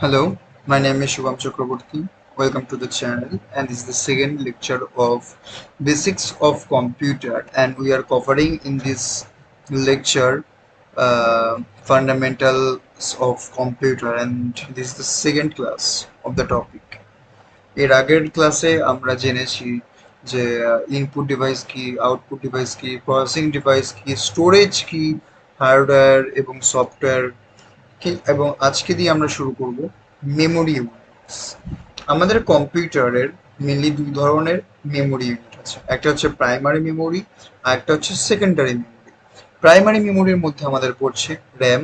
Hello, my name is Shubham Chakraborty. Welcome to the channel, and this is the second lecture of Basics of Computer, and we are covering in this lecture Fundamentals of Computer, and this is the second class of the topic. এর আগের ক্লাসে আমরা জেনেছি যে input device কি, output device কি, processing device কি, storage কি, হার্ডওয়্যার এবং সফটওয়্যার কি, এবং আজকে দিয়ে আমরা শুরু করব মেমোরি ইউনিটস। আমাদের কম্পিউটারের মেনলি দুই ধরনের মেমোরি ইউনিট আছে, একটা হচ্ছে প্রাইমারি মেমোরি আর একটা হচ্ছে সেকেন্ডারি মেমোরি। প্রাইমারি মেমোরির মধ্যে আমাদের পড়ছে র্যাম,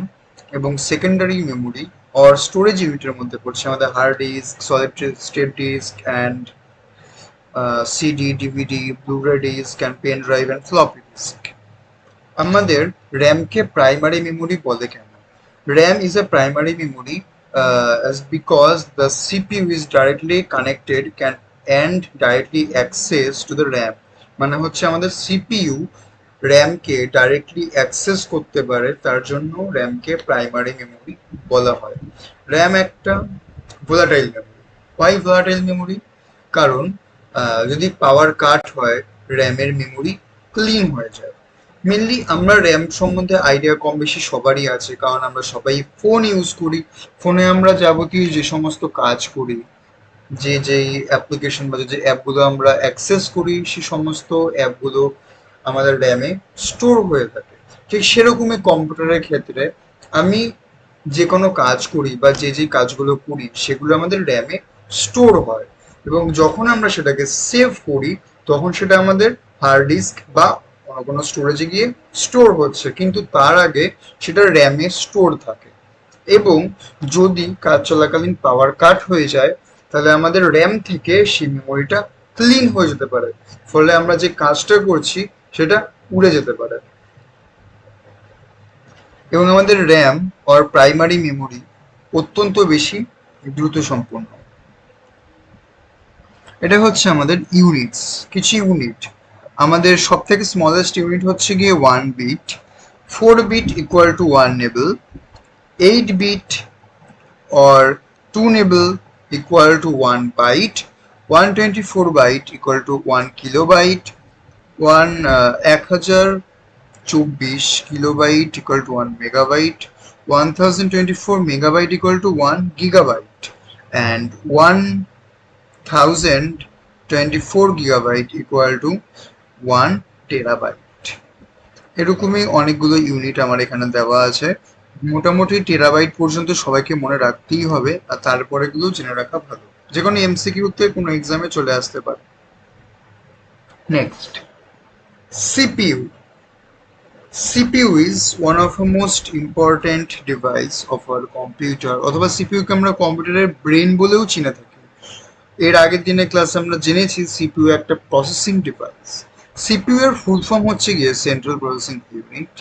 এবং সেকেন্ডারি মেমোরি অর স্টোরেজ ইউনিটের মধ্যে পড়ছে আমাদের hard disk, solid state disk and CD, DVD, Blu-ray disk and pen drive and floppy disk. আমাদের র্যামকে প্রাইমারি মেমোরি বলে কেন? RAM is a primary memory as because the CPU is directly connected can and directly access to the RAM. মানে হচ্ছে আমাদের CPU RAM কে directly access করতে পারে, তার জন্য RAM কে প্রাইমারি মেমোরি বলা হয়। RAM একটা volatile memory. Why volatile memory? কারণ যদি পাওয়ার কাট হয় র্যামের মেমোরি ক্লিন হয়ে যায়। মেনলি আমরা র্যাম সম্বন্ধে আইডিয়া কম বেশি সবারই আছে, কারণ আমরা সবাই ফোন ইউজ করি। ফোনে আমরা যাবতীয় যে সমস্ত কাজ করি, যেই অ্যাপ্লিকেশন বা যে অ্যাপগুলো আমরা অ্যাক্সেস করি, সে সমস্ত অ্যাপগুলো আমাদের র্যামে স্টোর হয়ে থাকে। ঠিক সেরকমই কম্পিউটারের ক্ষেত্রে আমি যে কোনো কাজ করি বা যে কাজগুলো করি সেগুলো আমাদের র্যামে স্টোর হয়, এবং যখন আমরা সেটাকে সেভ করি তখন সেটা আমাদের হার্ড ডিস্ক বা কোনো স্টোরেজে গিয়ে স্টোর হচ্ছে, কিন্তু তার আগে সেটা র্যামে স্টোর থাকে। এবং যদি কাজ চলাকালীন পাওয়ার কাট হয়ে যায় তাহলে আমাদের র্যাম থেকে সেই মেমোরিটা ক্লিন হয়ে যেতে পারে, ফলে আমরা যে কাজটা করছি সেটা উড়ে যেতে পারে। এবং আমাদের র্যাম অর প্রাইমারি মেমোরি অত্যন্ত বেশি দ্রুত সম্পন্ন। এটা হচ্ছে আমাদের ইউনিটস, কিছু ইউনিট। আমাদের সব থেকে স্মলেস্ট ইউনিট হচ্ছে গিয়ে 1 bit, 4 bit equal to 1 nibble, 8 bit or 2 nibble equal to 1 byte, 124 byte equal to 1 kilobyte, 1024 kilobyte equal to 1 megabyte, 1024 megabyte equal to 1 gigabyte, and 1024 gigabyte equal to 1 terabyte. এরকমই অনেকগুলো unit আমার এখানে দেওয়া আছে। মোটামুটি terabyte পর্যন্ত সবাইকে মনে রাখতেই হবে, আর তারপরে গুলো জেনে রাখা ভালো, যে কোনো এমসিকিউতে কোনো এক্সামে চলে আসতে পারে। Next, CPU. CPU is one of the most important device of our computer, অথবা CPU কে আমরা কম্পিউটারের ব্রেন বলেও চিনে থাকি। এর আগের দিনের ক্লাসে আমরা জেনেছি CPU একটা প্রসেসিং ডিভাইস। CPU এর ফুল ফর্ম হচ্ছে গিয়ে সেন্ট্রাল প্রসেসিং ইউনিট।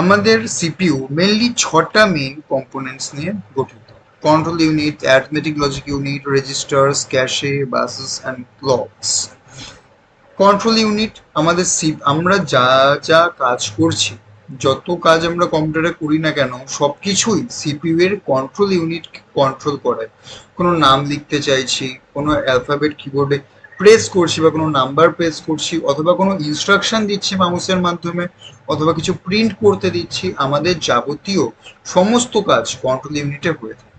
আমাদের সিপিইউ মেনলি 6টা মেইন কম্পোনেন্টস নিয়ে গঠিত: control unit, arithmetic logic unit, registers, cache, buses and clocks. Control unit আমাদের আমরা যা কাজ করছি, যত কাজ আমরা কম্পিউটারে করি না কেন, সবকিছুই সিপিইউ এর কন্ট্রোল ইউনিট কন্ট্রোল করে। কোনো নাম লিখতে চাইছি, কোনো অ্যালফাবেট কিবোর্ডে প্রেস করছি বা কোনো নাম্বার প্রেস করছি, অথবা কোনো ইনস্ট্রাকশন দিচ্ছি মাউসের মাধ্যমে, অথবা কিছু প্রিন্ট করতে দিচ্ছি, আমাদের যাবতীয় সমস্ত কাজ কন্ট্রোল ইউনিটে হয়ে থাকে।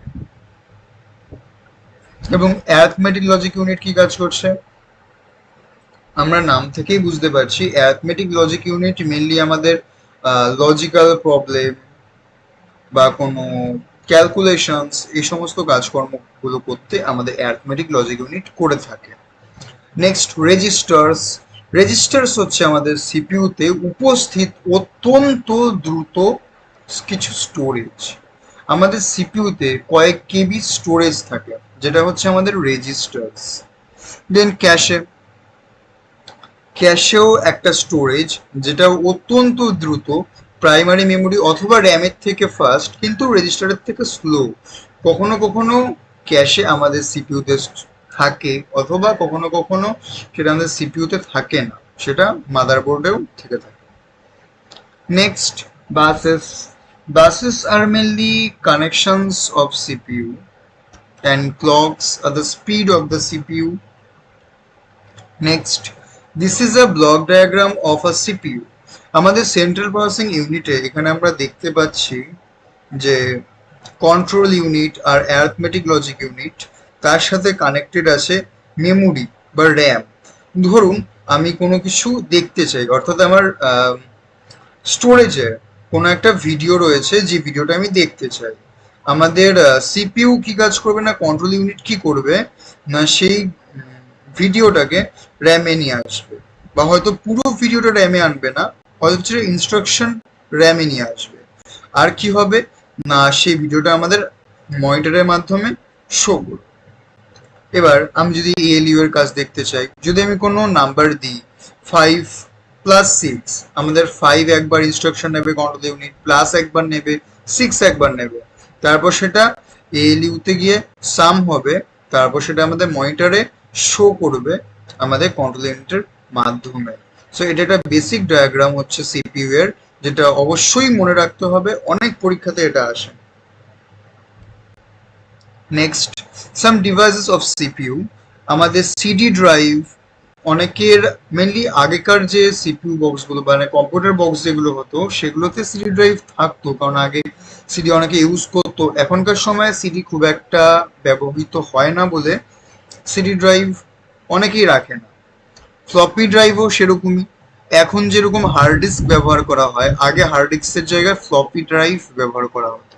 এবং অ্যারিথমেটিক লজিক ইউনিট কি কাজ করছে আমরা নাম থেকেই বুঝতে পারছি। অ্যারিথমেটিক লজিক ইউনিট মেনলি আমাদের লজিক্যাল প্রবলেম বা কোনো ক্যালকুলেশনস, এই সমস্ত কাজকর্মগুলো করতে আমাদের অ্যারিথমেটিক লজিক ইউনিট করে থাকে। Next, registers. রেজিস্টার্স হচ্ছে আমাদের সিপিইউতে উপস্থিত অত্যন্ত দ্রুত কিছু স্টোরেজ। আমাদের সিপিইউতে কয়েক কেবি স্টোরেজ থাকে, যেটা হচ্ছে আমাদের রেজিস্টার্স। দেন ক্যাশে। ক্যাশেও একটা স্টোরেজ, যেটা অত্যন্ত দ্রুত, প্রাইমারি মেমোরি অথবা র্যামের থেকে ফাস্ট, কিন্তু রেজিস্টারের থেকে স্লো। কখনো কখনো ক্যাশে আমাদের সিপিইউতে থাকে, অথবা কখনো কখনো সেটা আমাদের সিপিইউতে থাকে না, সেটা মাদারবোর্ডেও থেকে থাকে। Next, buses. Buses are mainly connections of CPU, and clocks are the speed of the CPU. Next, this is a block diagram of a CPU. আমাদের সেন্ট্রাল প্রসেসিং ইউনিটে এখানে আমরা দেখতে পাচ্ছি যে কন্ট্রোল ইউনিট আর অ্যারিথমেটিক লজিক ইউনিট, তার সাথে connected আছে মেমোরি বা র্যাম। ধরুন আমি কোনো কিছু দেখতে চাই, অর্থাৎ আমার স্টোরেজে কোনো একটা ভিডিও রয়েছে, যে ভিডিওটা আমি দেখতে চাই। আমাদের সিপিইউ কি কাজ করবে, না কন্ট্রোল ইউনিট কি করবে, না সেই ভিডিওটাকে র্যামে নিয়ে আসবে, বা হয়তো পুরো ভিডিওটা র্যামে আনবে না, হয়তো কিছু ইনস্ট্রাকশন র্যামে নিয়ে আসবে। আর কি হবে, না সেই ভিডিওটা আমাদের মনিটরের মাধ্যমে শো করবে। এবার আমি যদি এএলইউ এর কাজ দেখতে চাই, যদি আমি কোনো নাম্বার দিই 5+6, আমাদের 5 একবার ইনস্ট্রাকশন নেবে কন্ট্রোল ইউনিট, প্লাস একবার নেবে, 6 একবার নেবে, তারপর সেটা এএলইউ তে গিয়ে সাম হবে, তারপর সেটা আমাদের মনিটরে শো করবে আমাদের কন্ট্রোল ইউনিটের মাধ্যমে। সো এটা একটা বেসিক ডায়াগ্রাম হচ্ছে সিপিইউ এর, যেটা অবশ্যই মনে রাখতে হবে, অনেক পরীক্ষাতে এটা আসে। Next, some devices of CPU. আমাদের সিডি ড্রাইভ, অনেকের মেনলি আগেকার যে সিপিইউ বক্সগুলো মানে কম্পিউটার বক্স যেগুলো হতো সেগুলোতে সিডি ড্রাইভ থাকতো, কারণ আগে সিডি অনেকে ইউজ করতো। এখনকার সময় সিডি খুব একটা ব্যবহৃত হয় না বলে সিডি ড্রাইভ অনেকেই রাখে না। ফ্লপি ড্রাইভও সেরকমই, এখন যেরকম হার্ড ডিস্ক ব্যবহার করা হয়, আগে হার্ড ডিস্কের জায়গায় ফ্লপি ড্রাইভ ব্যবহার করা হতো।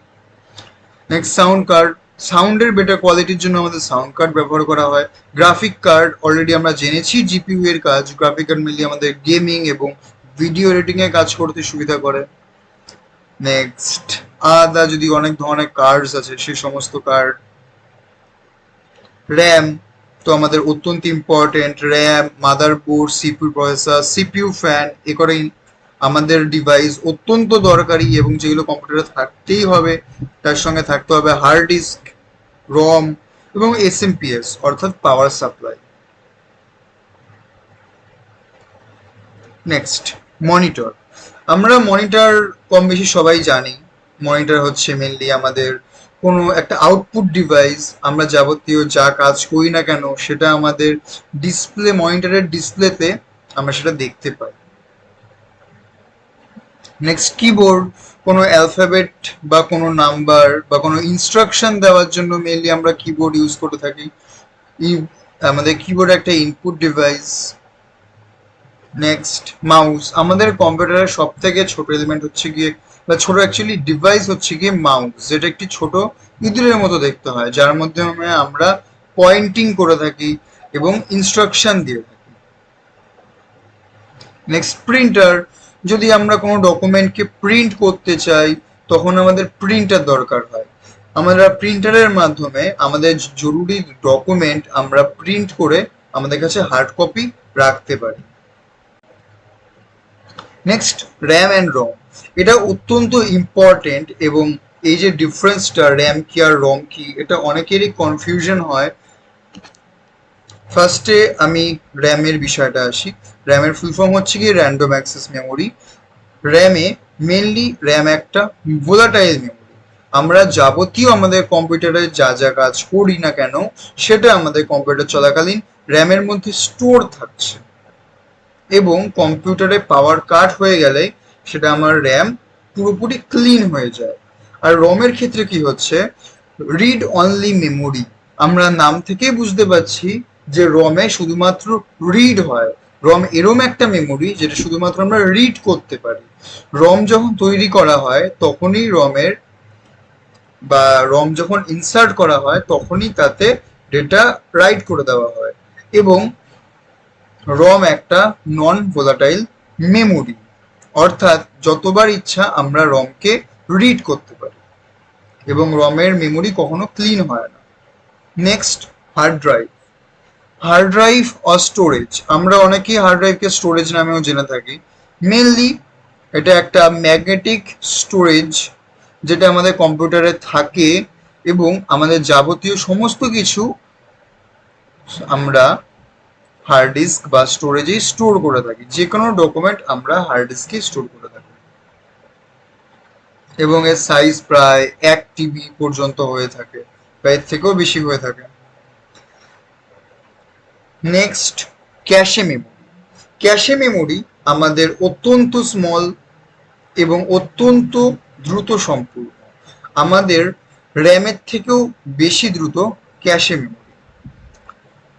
Next, sound card. সাউন্ডের বেটার কোয়ালিটির জন্য আমাদের সাউন্ড কার্ড ব্যবহার করা হয়। গ্রাফিক কার্ড অলরেডি আমরা জেনেছি জিপিইউ এর কাজ। গ্রাফিক কার্ড মেনলি আমাদের গেমিং এবং ভিডিও এডিটিং এ কাজ করতে সুবিধা করে। নেক্সট, আলাদা যদি অনেক ধরনের কার্ডস আছে সেই সমস্ত কার্ড। র্যাম তো আমাদের অত্যন্ত important. RAM, motherboard, CPU processor, CPU fan, এ করেই আমাদের ডিভাইস অত্যন্ত দরকারি এবং যেগুলো কম্পিউটারে থাকতেই হবে। তার সঙ্গে থাকতে হবে হার্ড ডিস্ক, রম এবং এসএমপিএস অর্থাৎ পাওয়ার সাপ্লাই। Next, monitor. আমরা মনিটর কম বেশি সবাই জানি। মনিটর হচ্ছে মেনলি আমাদের কোনো একটা আউটপুট ডিভাইস, আমরা যাবতীয় যা কাজ করি না কেন সেটা আমাদের ডিসপ্লে, মনিটরের ডিসপ্লেতে আমরা সেটা দেখতে পাই। Next, keyboard. কোনো অ্যালফাবেট বা কোনো নাম্বার বা কোনো ইনস্ট্রাকশন দেওয়ার জন্য মেনলি আমরা কিবোর্ড ইউজ করে থাকি। আমাদের কিবোর্ড একটা ইনপুট ডিভাইস। Next, mouse. আমাদের কম্পিউটারের সব থেকে ছোট এলিমেন্ট হচ্ছে গিয়ে, বা ছোট অ্যাকচুয়ালি ডিভাইস হচ্ছে গিয়ে মাউস, যেটা একটি ছোট ইঁদুরের মতো দেখতে হয়, যার মাধ্যমে আমরা পয়েন্টিং করে থাকি এবং ইনস্ট্রাকশন দিয়ে থাকি। Next, printer. যদি আমরা কোনো ডকুমেন্টকে প্রিন্ট করতে চাই তখন আমাদের প্রিন্টার দরকার হয়। আমরা প্রিন্টারের মাধ্যমে আমাদের জরুরি ডকুমেন্ট আমরা প্রিন্ট করে আমাদের কাছে হার্ড কপি রাখতে পারি। নেক্সট, র্যাম অ্যান্ড রম। এটা অত্যন্ত ইম্পর্টেন্ট, এবং এই যে ডিফারেন্সটা র্যাম কি আর রম কি, এটা অনেকেরই কনফিউশন হয়। ফার্স্টে আমি র্যামের বিষয়টা আসি। র্যামের ফুল ফর্ম হচ্ছে কি র্যান্ডম অ্যাক্সেস মেমোরি। র্যামে মেনলি র্যাম একটা ভোলাটাইল মেমোরি। আমরা যাবতীয় আমাদের কম্পিউটারে যা যা কাজ করি না কেন সেটা আমাদের কম্পিউটার চলাকালীন র্যামের মধ্যে স্টোর থাকছে, এবং কম্পিউটারে পাওয়ার কাট হয়ে গেলে সেটা আমার র্যাম পুরোপুরি ক্লিন হয়ে যায়। আর রমের ক্ষেত্রে কি হচ্ছে, রিড অনলি মেমোরি। আমরা নাম থেকেই বুঝতে পারছি যে রমে শুধুমাত্র রিড হয়। রম এরম একটা মেমোরি যেটা শুধুমাত্র আমরা রিড করতে পারি। রম যখন তৈরি করা হয় তখনই রমের, বা রম যখন ইনসার্ট করা হয় তখনই তাতে ডেটা রাইট করে দেওয়া হয়, এবং রম একটা নন ভোলাটাইল মেমোরি, অর্থাৎ যতবার ইচ্ছা আমরা রমকে রিড করতে পারি, এবং রমের মেমোরি কখনো ক্লিন হয় না। Next, hard drive. Hard drive or storage, আমরা অনেকেই হার্ড ড্রাইভকে স্টোরেজ নামেও জেনে থাকি। মেনলি এটা একটা ম্যাগনেটিক স্টোরেজ যেটা আমাদের কম্পিউটারে থাকে, এবং আমাদের যাবতীয় সমস্ত কিছু আমরা হার্ড ডিস্ক বা স্টোরেজে স্টোর করে থাকি। যে কোনো ডকুমেন্ট আমরা হার্ড ডিস্কে স্টোর করে থাকি। এবং এর সাইজ প্রায় 1 টিবি পর্যন্ত হয়ে থাকে, বা এর থেকেও বেশি হয়ে থাকে। নেক্সট, ক্যাশে মেমোরি। ক্যাশে মেমোরি আমাদের অত্যন্ত স্মল এবং অত্যন্ত দ্রুত সম্পূর্ণ, আমাদের র্যামের থেকেও বেশি দ্রুত ক্যাশে মেমোরি।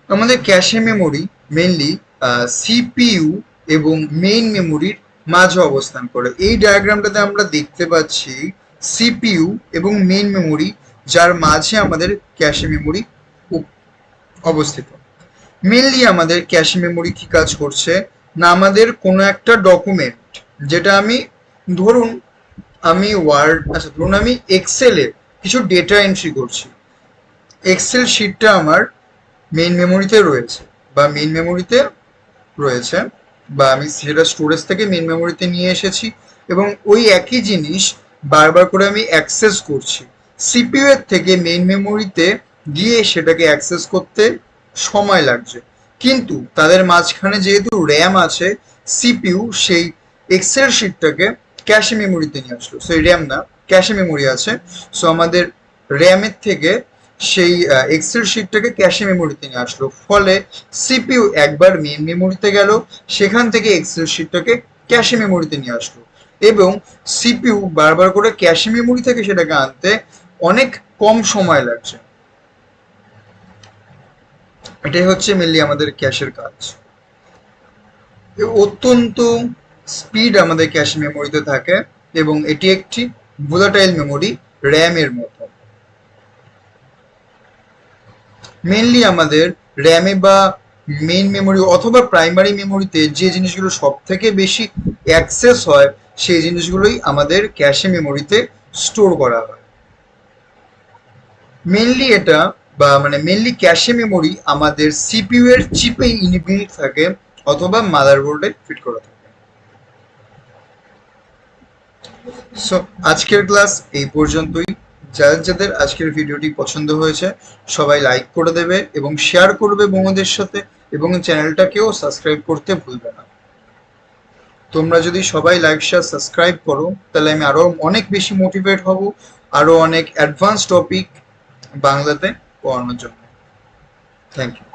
আমাদের ক্যাশে মেমোরি মেনলি সিপিইউ এবং মেইন মেমোরির মাঝে অবস্থান করে। এই ডায়াগ্রামটাতে আমরা দেখতে পাচ্ছি সিপিইউ এবং মেইন মেমোরি, যার মাঝে আমাদের ক্যাশে মেমোরি অবস্থিত। মেনলি আমাদের ক্যাশে মেমোরি কি কাজ করছে না, আমাদের কোনো একটা ডকুমেন্ট, যেটা ধরুন ধরুন আমি এক্সেলে কিছু ডেটা এন্ট্রি করছি, এক্সেল শিটটা আমার মেইন মেমোরিতে রয়েছে বা মেইন মেমোরিতে রয়েছে, বা আমি সেটা স্টোরেজ থেকে মেইন মেমোরিতে নিয়ে এসেছি, এবং ওই একই জিনিস বারবার করে আমি অ্যাক্সেস করছি। সিপিইউ এর থেকে মেইন মেমোরিতে গিয়ে সেটাকে অ্যাক্সেস করতে সময় লাগছে, কিন্তু তাদের মাঝখানে যেহেতু র্যাম আছে, সিপিইউ সেই এক্সেল শিটটাকে ক্যাশে মেমোরিতে নিয়ে আসলো। সেই র্যাম না, ক্যাশে মেমোরি আছে, সো আমাদের র্যামের থেকে সেই এক্সেল শিটটাকে ক্যাশে মেমোরিতে নিয়ে আসলো, ফলে সিপিইউ একবার মেইন মেমোরিতে গেল, সেখান থেকে এক্সেল শিটটাকে ক্যাশে মেমোরিতে নিয়ে আসলো, এবং সিপিইউ বারবার করে ক্যাশে মেমোরি থেকে সেটাকে আনতে অনেক কম সময় লাগছে। এটাই হচ্ছে মেনলি আমাদের ক্যাশের কাজ। অত্যন্ত স্পিড আমাদের ক্যাশে মেমোরিতে থাকে, এবং এটি একটি ভোলাটাইল মেমোরি, র্যামের মতো। মেনলি আমাদের র্যামে বা মেইন মেমোরি অথবা প্রাইমারি মেমোরিতে যে জিনিসগুলো সব থেকে বেশি অ্যাক্সেস হয়, সেই জিনিসগুলোই আমাদের ক্যাশে মেমোরিতে স্টোর করা হয়। মেনলি এটা মেনলি ক্যাশে মেমোরি আমাদের সিপিইউ এর চিপে ইনবিল্ট থাকে অথবা মাদারবোর্ডে ফিট করা থাকে। সো আজকের ক্লাস এই পর্যন্তই। যাদের যাদের আজকের ভিডিওটি পছন্দ হয়েছে সবাই লাইক করে দেবে এবং শেয়ার করবে বন্ধুদের সাথে, এবং চ্যানেলটাকেও সাবস্ক্রাইব করতে ভুলবে না। তোমরা যদি সবাই লাইক শেয়ার সাবস্ক্রাইব করো, তাহলে আমি আরো অনেক বেশি মোটিভেট হব আরো অনেক অ্যাডভান্স টপিক বাংলাতে পড়ানোর জন্য। Thank you.